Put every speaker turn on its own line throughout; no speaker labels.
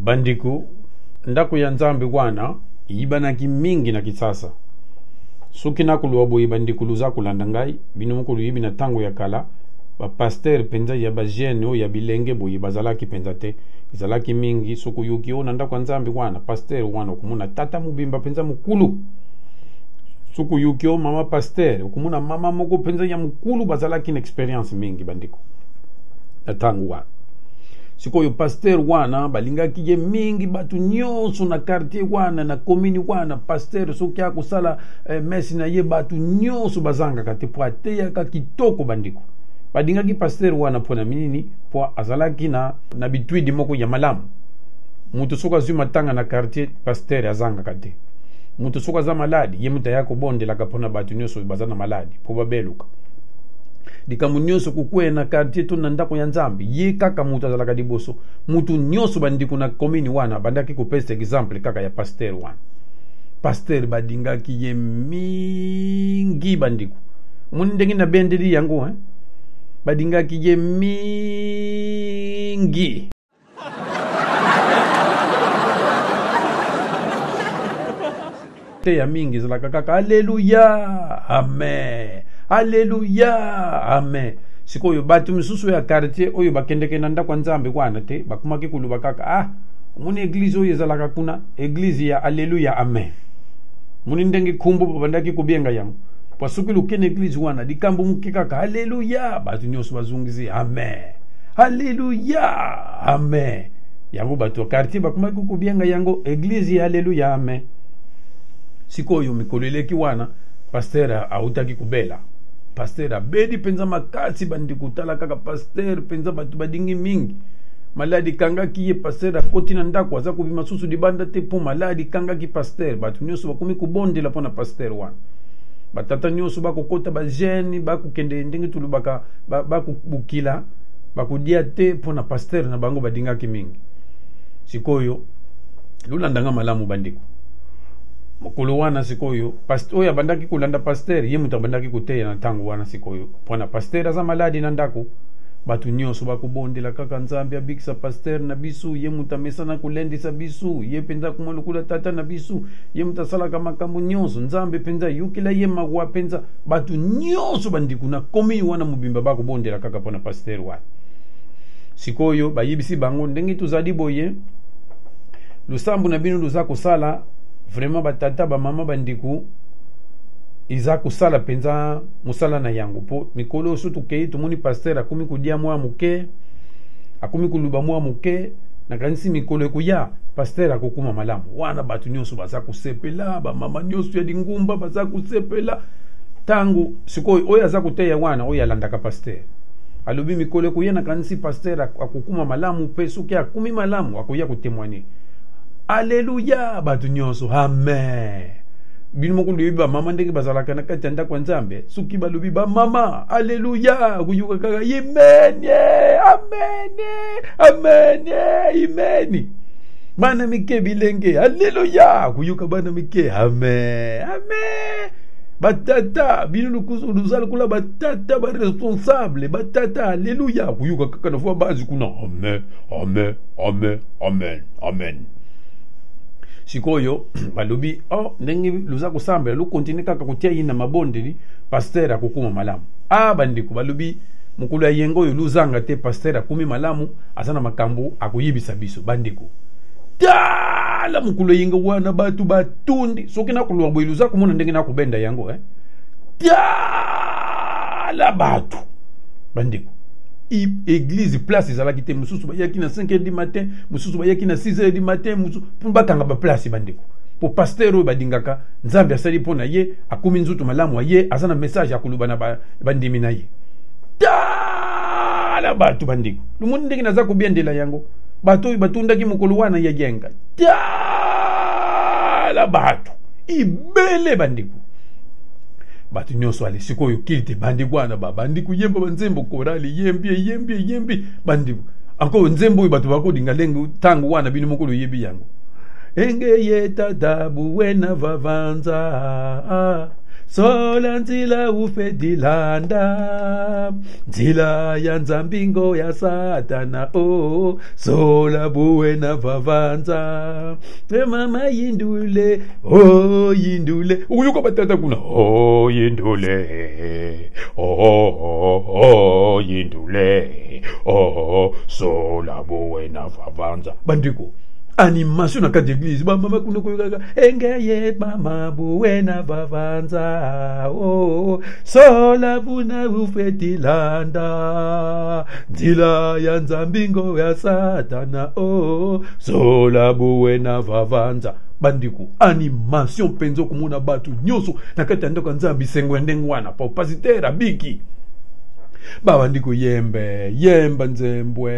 Bandiku ndaku ya nzambe wana ibana kimingi na kisasa. Suki na kuluwa boyi bandiku luza kulanda ngai binu mukulu yibi na tango ya kala ba pasteur penza ya ba jeune o ya bilenge boyi bazalaki penza te izalaki mingi suku yuki ona ndaku nzambe wana pasteur wana kumuna tata mubimba penza mukulu suku yuki o mama pasteur kumuna mama moko penza ya mukulu bazalaki na experience mingi bandiku na tango wana. Siko yo pasteur wana balinga kije mingi batu nyonso na quartier wana na commune wana pasteur soki akusala mesi na ye batu nyonso bazanga kate po ateya ka kitoko bandiko. Badinga ki pasteur wana pona minini po azalaki na bitwidi moko ya malamu. Mutu soka zuma tanga na quartier pasteur azanga kate. Mutu soka za maladi ye muta yako bonde la kapona batu nyonso bazana maladi po babeluka. Dikamu nyonso kukwe na quartier tu nandako ya nzambi ye kaka mutu azalaka diboso mutu nyonso bandiku na komini wana bandaki kupesa example kaka ya pasteur wana pasteur badingaki ye mingi bandiku muni ndengi na bendeli yango badingaki ye mingi te ya mingi zalaka kaka haleluya amen Alléluia, amen. Siko yo batu misusu ya quartier oyo bakendeke nanda kwa nzambe kwana te bakumaki kuluba kaka muni eglise oyo ezalaka kuna eglise ya Alléluia, amen. Muni ndenge kumbu bandaki kubienga yango. Kwa suki lukene eglise wana dikambu mukika kaka Alléluia, batu nyoso bazungizi amen. Alléluia, amen. Yango batu quartier bakumaki kubienga yango eglise ya Alléluia, amen. Siko yo mikoleleki wana pasteur autaki kubela. Pasteur bedi penza makasi bandikutala kaka pasteur penza batu badingi mingi maladi kanga kiye pasteur akoti na ndako aza kubima susu dibanda te po maladi kanga ki pasteur batu nyoso bakumi kubondela pona pasteur wana batata nyoso bakokota ba jeune bakukende ndenge tulu bakubukila bakudia te pona pasteur na bango badinga ki mingi sikoyo lulandanga malamu bandiko mukulu wana sikoyo pastor ya bandaki kulanda pasteur ye muta bandaki kuteya na tango wana sikoyo pona pasteur aza maladi na ndako batu nyonso bakubondela kaka nzambe abikisa pasteur na bisu ye muta mesana kulendisa bisu ye penza kumolukula tata na bisu ye muta sala kama makambo nyonso nzambe penza yukila ye magwa penza batu nyonso bandiku na komi wana mubimba bakubondela kaka pona pasteur wana sikoyo bayibisi bango ndenge tuzadi boye lusambu na binu luza kusala vraiment batata ba mama bandiku iza kusala penza musala na yango po mikolo sutu kei tumuni pasteur akumi kudia mwa muke akumi kuluba mwa muke na kanisi mikolo ekuya pasteur akokuma malamu wana batu nyonso baza kusepela ba mama nyonso ya dingumba baza kusepela tangu sikoyo oya za kuteya wana oya landaka pasteur alubi mikolo ekuya na kanisi pasteur akokuma malamu pe suki akumi malamu akoya kutemwani Alléluia, batu nyonso, amen. Binu mokulu biba mama ndenge bazalaka na katenda kwa nzambe. Suki balubi ba mama, Alléluia, kuyuka kaka amen, amen, amen, amen. Bana mike bilenge, Alléluia, kuyuka bana mike, amen, amen. Batata, binu lukuzu luzala kula batata ba responsable, batata, Alléluia, kuyuka kaka na fwa bazi kuna, amen, amen, amen, amen, amen. Sikoyo balubi ndenge luza kusamba lu continue kaka kutia ina mabondeli pasteur akukuma malamu bandiku balubi mukulu ya yengo yo luzanga te pasteur akumi malamu asana makambo akuyibisa biso bandiku tala mukulu yengo wana batu batundi soki na kulwa boy luza kumona ndenge na kubenda yango tala batu bandiku église place ezalaki te mususu bayaki na 5h du matin mususu bayaki na 6h du matin mususu bakanga ba place bandiko po pasteur oyo badingaka nzambe asali pona ye akumi nzutu malamu ye azana message akuluba na bandimi na ye tala batu bandiko lumuntu ndenge naza kubiendela yango batu batundaki mukolo wana ya yenga tala batu ibele bandiko batu nyonso ale sikoyo kilite bandiku wana bandiku yemba banzembo korali yembi bandiku anko nzembo batu bakodinga lengo tangu wana binu mokolo yebi yango enge yeta dabu wena vavanza sola nzila ufedilanda nzila ya nzambingo ya satana sola buwena vavanza mama yindule yindule uyuko batata kuna yindule yindule sola buwena vavanza bandiko animation na kati église ba mama kuno koyoka engeye mama buwena vavanza sola buna ufetilanda nzila ya nzambingo ya satana sola buwena vavanza bandiko animation penzo kumuna batu nyoso na kati ndoko nzambi sengwendengwana pa pasitera biki baba ndiko yemba nzembwe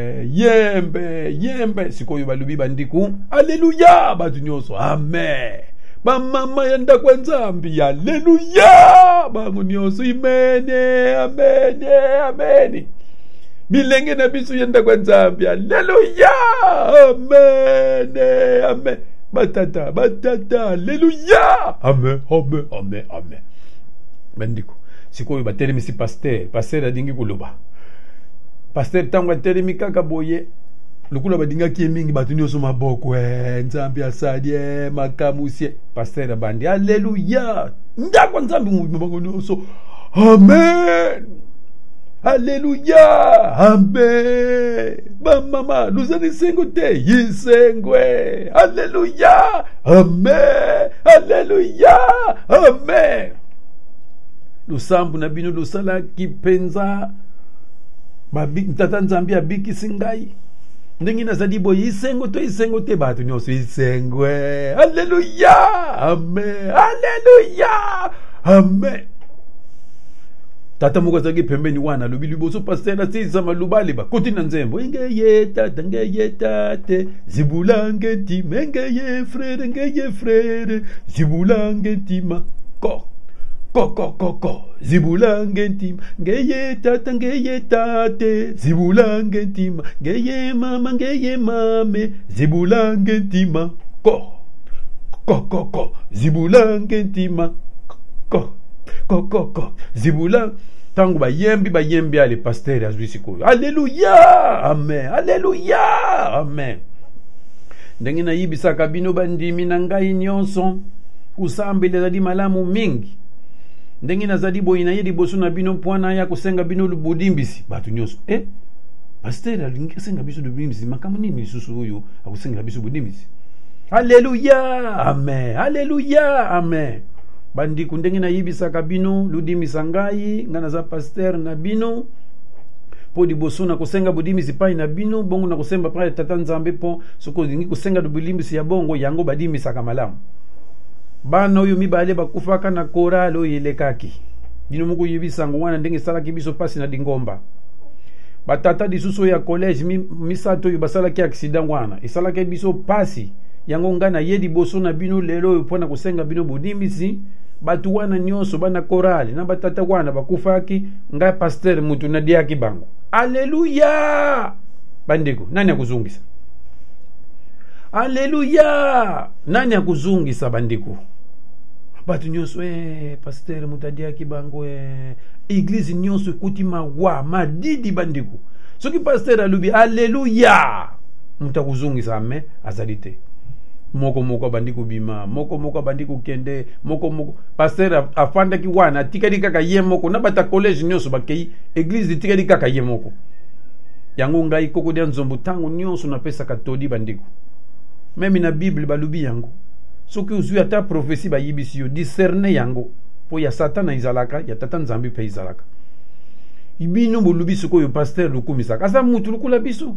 yembe sikoyo balubi bandiku haleluya batu nyoso amen bamama yanda kwa nzambi haleluya bangu nyoso ameni bilenge na bisu yanda kwa nzambi haleluya amen batata haleluya amen bandiko sikoyo batelemisi pasteur adingi kuluba pasteur tango atelemi kaka boye lukula badingaki mingi batu nyonso maboko nzambi asadie makamusie pasteur abandi haleluya ndako nzambi mubango nyonso amen haleluya amen bamama luzani sengo te yisengwe haleluya amen haleluya amen lusambu na bino lusala kipenza tata nzambi abiki singai ndenge nazali boye isengo te bato nyonso isengwe haleluya amen haleluya amen tata moko azalaki pembeni wana alobi liboso paster asisa malubale bakoti na nzembo ngeye tate zibulange ntima ngeye frere zibulange ntima ko zibulange ntima ngeye tate zibulange ntima ngeye mame zibulange ntima ko zibulange ntima ko zibulange tango bayembi ale pasteur azwi sikoyo haleluya amen ndenge nayibisaka bino bandimi na ngai nyonso kusambela ezali malamu mingi ndenge nazali boye naye liboso na bino mpwana ya kosenga bino budimbisi bato nyonso pasteur alingi kosenga biso budimbisi makambo nini lisusu oyo akosengela biso budimbisi haleluya amen bandiko ndenge nayibisaka bino ludimisa ngai nga naza pasteur na bino po liboso na kosenga budimbisi pai na bino bongo na kosemba pa tata nzambe po soko olingi kosenga budimbisi ya bongo yango badimisaka malamu bana oyo mibale bakufaka na korale oyo elekaki bino moko yibisango wana ndenge esalaki biso pasi na dingomba batata lisusu ya college misato oyo basalaki accident wana esalaki biso pasi yango nga na ye liboso na bino lelo oyo mpona kosenga bino budimbisi batu wana nyonso bana korale na batata wana bakufaki nga pasteur mutu na diaki bango haleluya bandeko nani akuzungisa haleluya nani akuzungisa bandeko batu nyonso pasteur mutu adiaki bango eglise nyonso ekuti mawa madidi bandeko soki pasteur alubi haleluya mutu akuzungisa amen azali te moko bandiko bima moko bandiko kende moko pasteur afandaki wana atikali kaka ye moko na bata college nyonso bakei eglise itikali kaka ye moko yango ngai koko dia nzombo tango nyonso napesa katodi bandiko meme na bible balubi yango soki uzwi ata prophétie bayibisi yo discerner yango po ya satana izalaka ya tata nzambi pe izalaka ibino bolubi sikoyo pasteur lukumisaka asa mutu lukula biso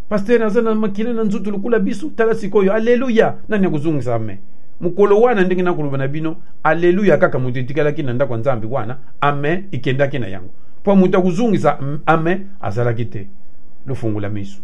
pasteur azana makile na nzutu lukula biso tala sikoyo haleluya nani akuzungisa amen mukolo wana ndenge nakuluba na bino haleluya kaka mutu etikalaki na ndako nzambi wana amen ikendaki na yango po mutu akuzungisa amen azalaki te lofungula miso